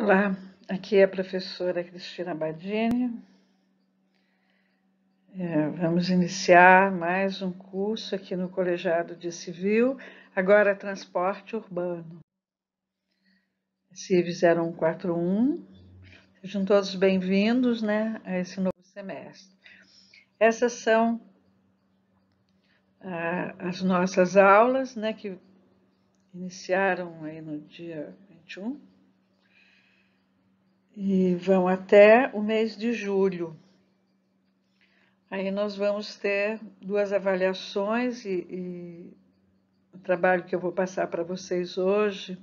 Olá, aqui é a professora Cristina Badini. Vamos iniciar mais um curso aqui no Colegiado de Civil, agora transporte urbano. CIV 0141. Sejam todos bem-vindos, né, a esse novo semestre. Essas são as nossas aulas, né, que iniciaram aí no dia 21 e vão até o mês de julho. Aí nós vamos ter duas avaliações e o trabalho que eu vou passar para vocês hoje,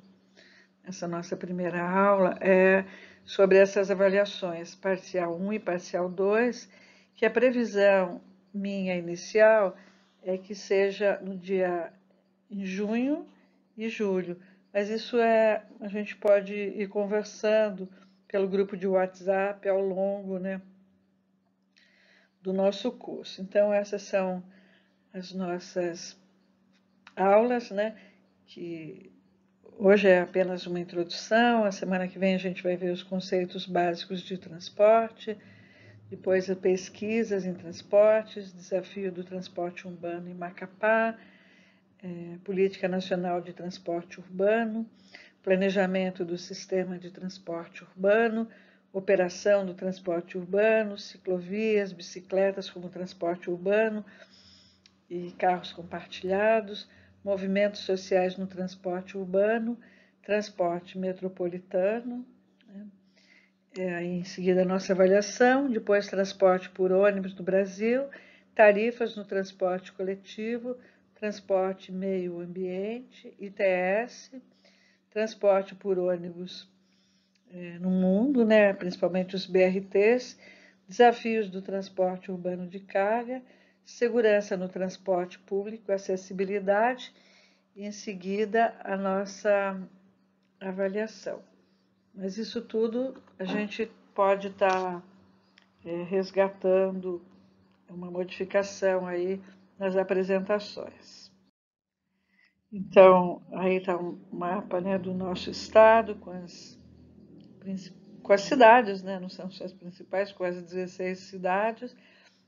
essa nossa primeira aula, é sobre essas avaliações, parcial 1 e parcial 2, que a previsão minha inicial é que seja no dia em junho e julho. Mas isso a gente pode ir conversando pelo grupo de WhatsApp ao longo, né, do nosso curso. Então, essas são as nossas aulas, né, que hoje é apenas uma introdução. A semana que vem a gente vai ver os conceitos básicos de transporte, depois as pesquisas em transportes, desafio do transporte urbano em Macapá, política nacional de transporte urbano, planejamento do sistema de transporte urbano, operação do transporte urbano, ciclovias, bicicletas como transporte urbano e carros compartilhados, movimentos sociais no transporte urbano, transporte metropolitano, né? Em seguida a nossa avaliação, depois transporte por ônibus no Brasil, tarifas no transporte coletivo, transporte meio ambiente, ITS, transporte por ônibus no mundo, né, principalmente os BRTs, desafios do transporte urbano de carga, segurança no transporte público, acessibilidade e, em seguida, a nossa avaliação. Mas isso tudo a gente pode estar resgatando uma modificação aí nas apresentações. Então, aí está um mapa, né, do nosso estado com as cidades, né, não são só as principais, quase 16 cidades.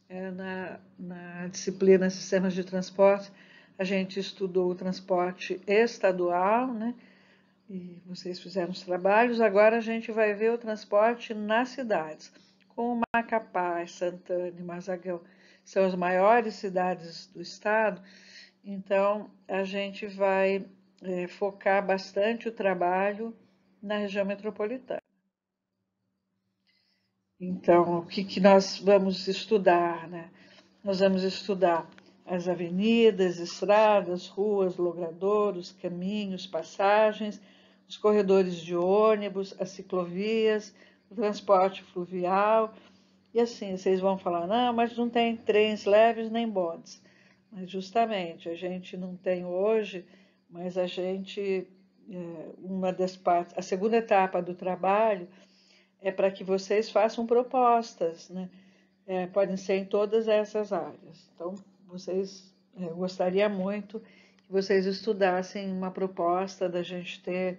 Na disciplina Sistemas de Transporte, a gente estudou o transporte estadual, né, e vocês fizeram os trabalhos. Agora a gente vai ver o transporte nas cidades, com Macapá, Santana e Mazagão são as maiores cidades do estado. Então, a gente vai focar bastante o trabalho na região metropolitana. Então, o que nós vamos estudar, né? Nós vamos estudar as avenidas, estradas, ruas, logradouros, caminhos, passagens, os corredores de ônibus, as ciclovias, o transporte fluvial. E assim, vocês vão falar, não, mas não tem trens leves nem bondes. Mas justamente, a gente não tem hoje, mas a gente, uma das partes, a segunda etapa do trabalho é para que vocês façam propostas, né? Podem ser em todas essas áreas. Então, vocês, gostaria muito que vocês estudassem uma proposta da gente ter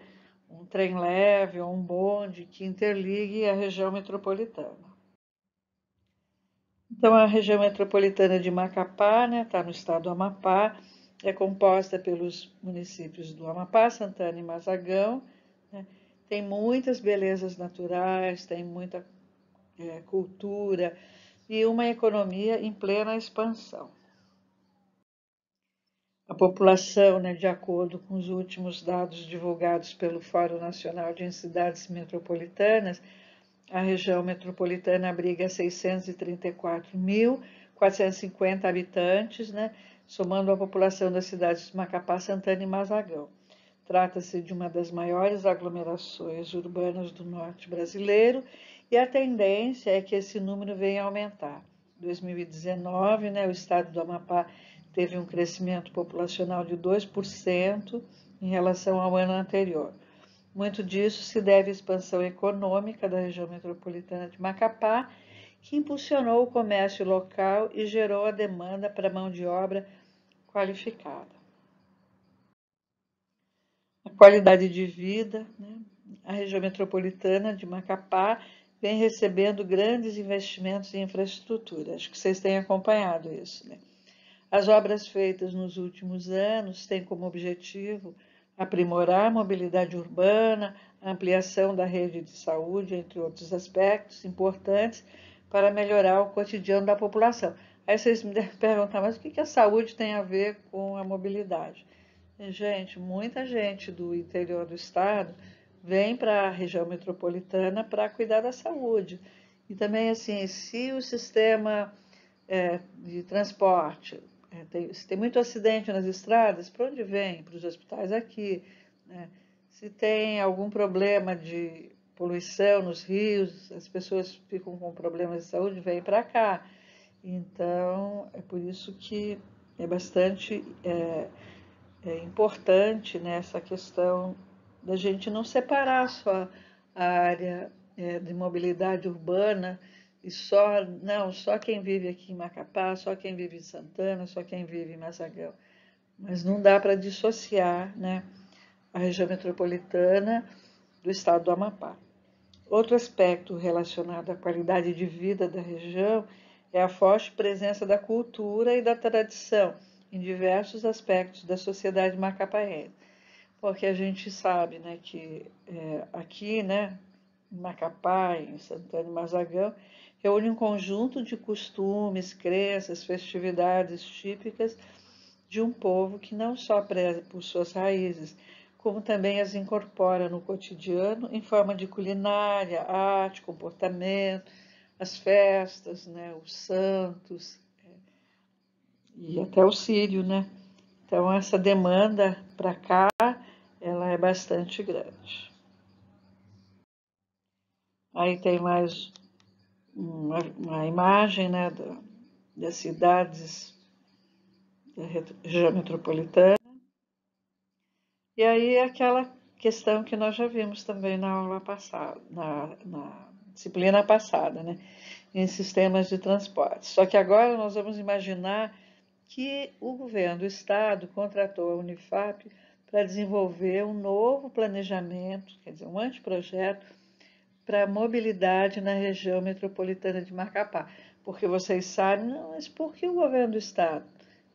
um trem leve ou um bonde que interligue a região metropolitana. Então, a região metropolitana de Macapá, né, está no estado do Amapá, é composta pelos municípios do Amapá, Santana e Mazagão, né? Tem muitas belezas naturais, tem muita cultura e uma economia em plena expansão. A população, né, de acordo com os últimos dados divulgados pelo Fórum Nacional de Cidades Metropolitanas, a região metropolitana abriga 634.450 habitantes, né, somando a população das cidades de Macapá, Santana e Mazagão. Trata-se de uma das maiores aglomerações urbanas do norte brasileiro e a tendência é que esse número venha a aumentar. Em 2019, né, o estado do Amapá teve um crescimento populacional de 2% em relação ao ano anterior. Muito disso se deve à expansão econômica da região metropolitana de Macapá, que impulsionou o comércio local e gerou a demanda para mão de obra qualificada. A qualidade de vida, né, a região metropolitana de Macapá vem recebendo grandes investimentos em infraestrutura. Acho que vocês têm acompanhado isso, né? As obras feitas nos últimos anos têm como objetivo aprimorar a mobilidade urbana, a ampliação da rede de saúde, entre outros aspectos importantes para melhorar o cotidiano da população. Aí vocês me devem perguntar, mas o que a saúde tem a ver com a mobilidade? Gente, muita gente do interior do estado vem para a região metropolitana para cuidar da saúde. E também, assim, se o sistema de transporte, se tem muito acidente nas estradas, para onde vem? Para os hospitais aqui, né? Se tem algum problema de poluição nos rios, as pessoas ficam com problemas de saúde, vêm para cá. Então, é por isso que é bastante importante nessa questão da gente não separar só a área de mobilidade urbana e só quem vive aqui em Macapá, só quem vive em Santana, só quem vive em Massagão. Mas não dá para dissociar, né, a região metropolitana do estado do Amapá. Outro aspecto relacionado à qualidade de vida da região é a forte presença da cultura e da tradição em diversos aspectos da sociedade macapaense. Porque a gente sabe, né, que aqui, né, em Macapá, em Santana e Marzagão, reúne um conjunto de costumes, crenças, festividades típicas de um povo que não só preza por suas raízes, como também as incorpora no cotidiano em forma de culinária, arte, comportamento, as festas, né, os santos e até o Sírio, né? Então essa demanda para cá, ela é bastante grande. Aí tem mais uma imagem, né, das cidades da região metropolitana. E aí aquela questão que nós já vimos também na aula passada, na disciplina passada, né, em sistemas de transporte. Só que agora nós vamos imaginar que o governo do estado contratou a Unifap para desenvolver um novo planejamento, quer dizer, um anteprojeto para a mobilidade na região metropolitana de Macapá. Porque vocês sabem, não, mas por que o governo do estado?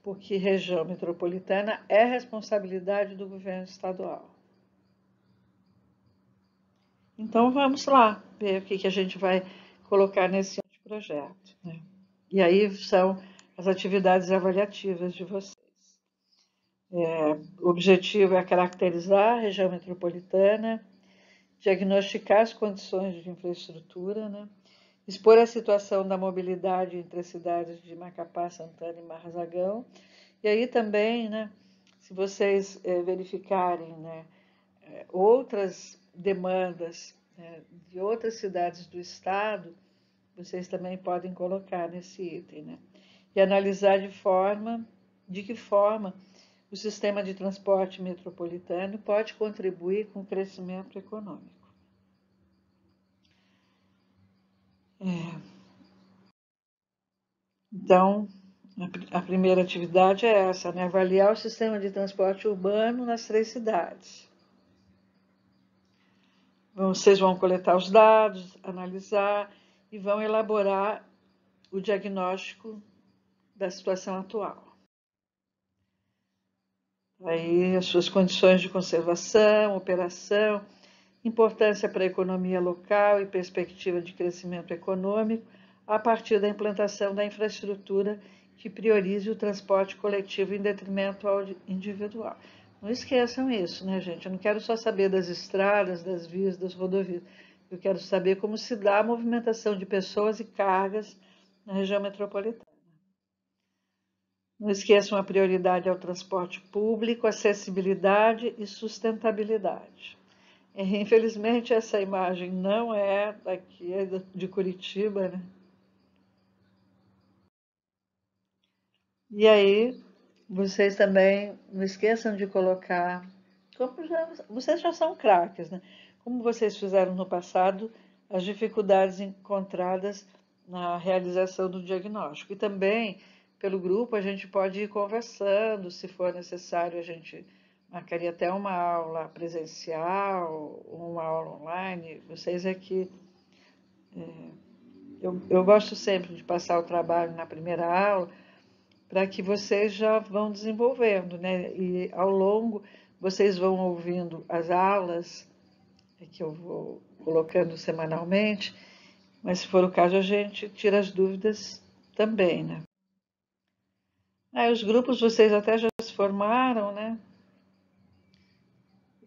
Porque região metropolitana é responsabilidade do governo estadual. Então vamos lá ver o que a gente vai colocar nesse projeto, né? E aí são as atividades avaliativas de vocês. O objetivo é caracterizar a região metropolitana, diagnosticar as condições de infraestrutura, né? Expor a situação da mobilidade entre as cidades de Macapá, Santana e Marzagão. E aí também, né, se vocês verificarem, né, outras demandas, né, de outras cidades do estado, vocês também podem colocar nesse item, né? E analisar de que forma o sistema de transporte metropolitano pode contribuir com o crescimento econômico. Então, a primeira atividade é essa, né? Avaliar o sistema de transporte urbano nas 3 cidades. Vocês vão coletar os dados, analisar e vão elaborar o diagnóstico da situação atual. Aí as suas condições de conservação, operação, importância para a economia local e perspectiva de crescimento econômico a partir da implantação da infraestrutura que priorize o transporte coletivo em detrimento ao individual. Não esqueçam isso, né, gente? Eu não quero só saber das estradas, das vias, das rodovias. Eu quero saber como se dá a movimentação de pessoas e cargas na região metropolitana. Não esqueçam a prioridade ao transporte público, acessibilidade e sustentabilidade. Infelizmente, essa imagem não é daqui, é de Curitiba, né? E aí, vocês também não esqueçam de colocar, vocês já são craques, né? Como vocês fizeram no passado, as dificuldades encontradas na realização do diagnóstico. E também, pelo grupo, a gente pode ir conversando, se for necessário, a gente marcaria até uma aula presencial, uma aula online. Vocês aqui, eu gosto sempre de passar o trabalho na primeira aula, para que vocês já vão desenvolvendo, né? E ao longo vocês vão ouvindo as aulas que eu vou colocando semanalmente, mas se for o caso a gente tira as dúvidas também, né? Aí os grupos vocês até já se formaram, né?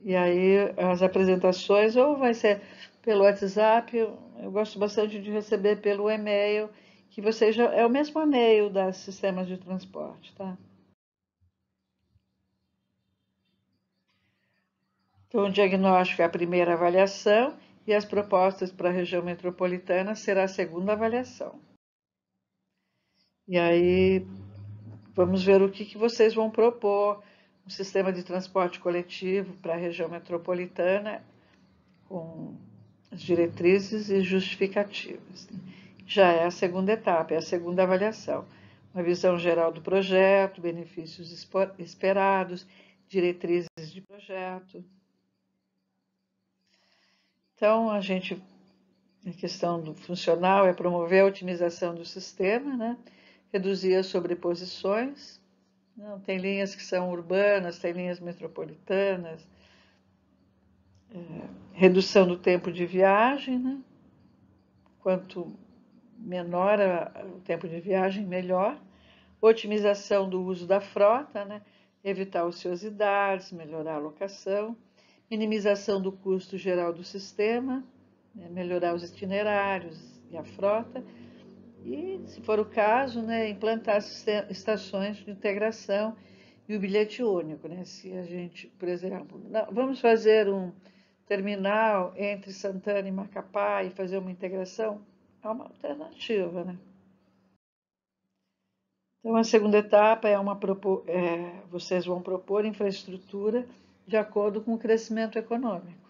E aí as apresentações ou vai ser pelo WhatsApp, eu gosto bastante de receber pelo e-mail, que vocês já é o mesmo e-mail das sistemas de transporte, tá? Então, o diagnóstico é a primeira avaliação e as propostas para a região metropolitana será a segunda avaliação. E aí, vamos ver o que vocês vão propor. Um sistema de transporte coletivo para a região metropolitana, com as diretrizes e justificativas. Já é a segunda etapa, é a segunda avaliação. Uma visão geral do projeto, benefícios esperados, diretrizes de projeto. Então, a questão do funcional é promover a otimização do sistema, né? Reduzir as sobreposições. Não, tem linhas que são urbanas, tem linhas metropolitanas. Redução do tempo de viagem, né? Quanto menor o tempo de viagem, melhor. Otimização do uso da frota, né? Evitar ociosidades, melhorar a alocação. Minimização do custo geral do sistema, né? Melhorar os itinerários e a frota. E, se for o caso, né, implantar estações de integração e o bilhete único, né? Se a gente, por exemplo, vamos fazer um terminal entre Santana e Macapá e fazer uma integração, é uma alternativa, né? Então, a segunda etapa vocês vão propor infraestrutura de acordo com o crescimento econômico.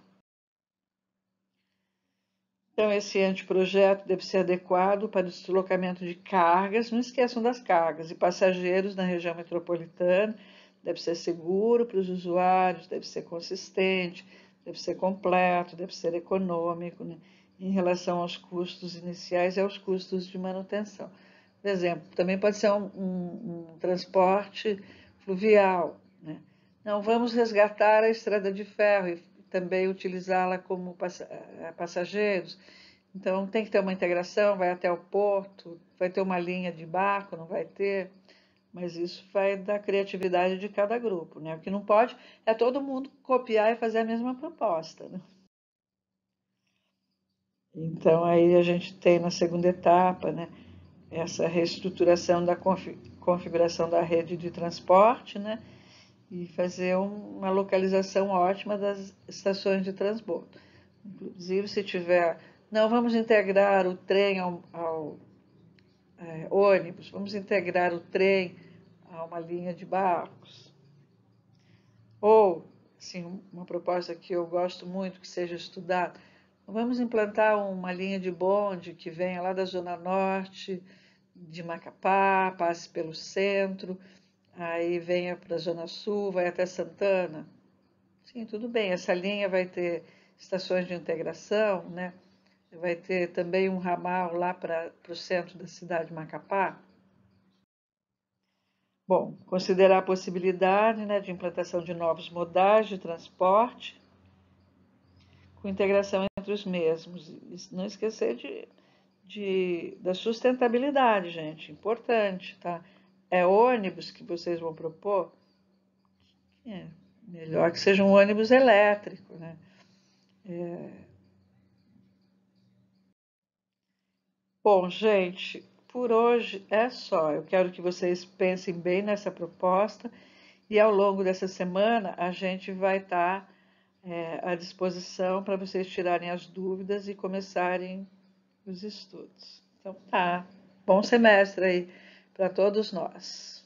Então, esse anteprojeto deve ser adequado para o deslocamento de cargas, não esqueçam das cargas, e passageiros na região metropolitana, deve ser seguro para os usuários, deve ser consistente, deve ser completo, deve ser econômico, né? Em relação aos custos iniciais e aos custos de manutenção. Por exemplo, também pode ser um transporte fluvial, né? Não vamos resgatar a estrada de ferro e também utilizá-la como passageiros. Então, tem que ter uma integração, vai até o porto, vai ter uma linha de barco, não vai ter, mas isso vai da criatividade de cada grupo, né? O que não pode é todo mundo copiar e fazer a mesma proposta, né? Então, aí a gente tem na segunda etapa, né, essa reestruturação da configuração da rede de transporte, né, e fazer uma localização ótima das estações de transbordo. Inclusive, se tiver, não vamos integrar o trem ao ônibus, vamos integrar o trem a uma linha de barcos. Ou, assim, uma proposta que eu gosto muito que seja estudada, vamos implantar uma linha de bonde que venha lá da Zona Norte, de Macapá, passe pelo centro, aí venha para a Zona Sul, vai até Santana. Sim, tudo bem, essa linha vai ter estações de integração, né? Vai ter também um ramal lá para o centro da cidade de Macapá. Bom, considerar a possibilidade, né, de implantação de novos modais de transporte, com integração entre os mesmos. E não esquecer da sustentabilidade, gente, importante, tá? É ônibus que vocês vão propor? É melhor que seja um ônibus elétrico, né? Bom, gente, por hoje é só. Eu quero que vocês pensem bem nessa proposta e ao longo dessa semana a gente vai estar à disposição para vocês tirarem as dúvidas e começarem os estudos. Então tá, bom semestre aí para todos nós.